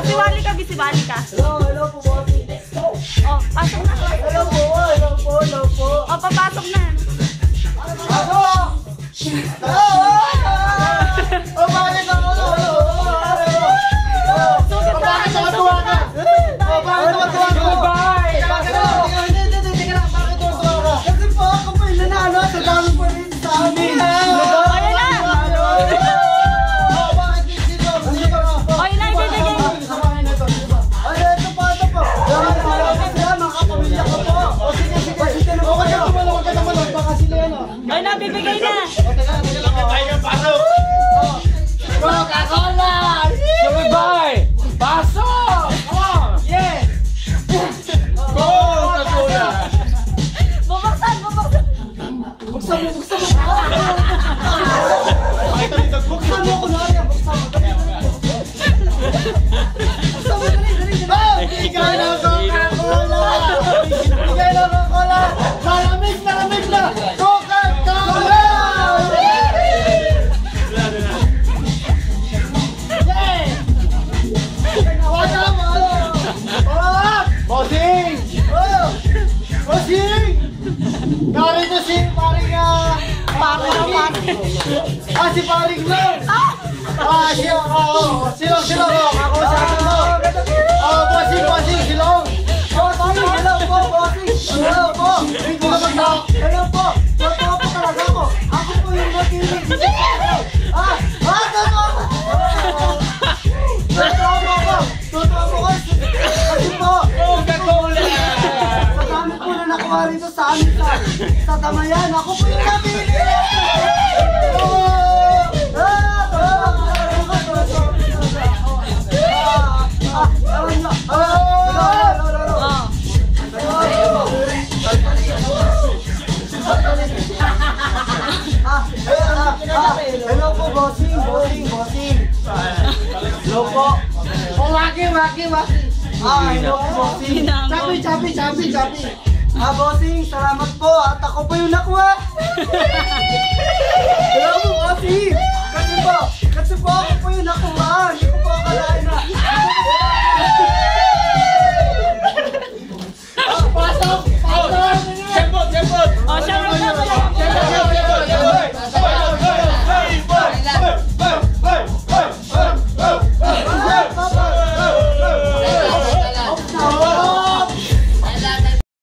Bisiwali ka, bisiwali ka. Hello po, bossing. Oh, pasok na. Hello po. Oh, papasok na. Bakit ako? Bakit natuwa ka? Bakit natuwa ka? Bye! Bakit ako? Teka lang, bakit natuwa ka? Kasi po ako po yung nanalo sa dami po rin sa amin. Ayan na. Bakit dito? Oh, yun na, ibibigay. Ay, ito po. Makapamilya ko po. Sige. Huwag ka naman. Baka sila yan. Ay, nabibigay na. Teka lang. Tayo yung pasok. Coca-Cola! Bye! Pasok! Yes! Coca-Cola! Bubuksan. Buksan mo! Buksan mo, kunwari! Buksan mo, dali! Bigay ng Coca-Cola! Bigay ng Coca-Cola! Nalamig na! Coca-Cola! Bossing! Bossing! Narito si paring si paring lang! Silong! Ako sabi mo! Bossing! Silong! Hello po, bossing! Hello po! Hello po! Totoo po talaga ako! Ako po yung nakilig! Totoo po kasi po! Coca-Cola! Sa dami po na nakuha rito sa amin sa Damayan, ako po yung nabili! Hello po, bossing! Hello po! Waki! Hello po, bossing! Chapi! Bossing, salamat po at ako po yung nakuha! Hello po, bossing! Kasi po ako po yung nakuha!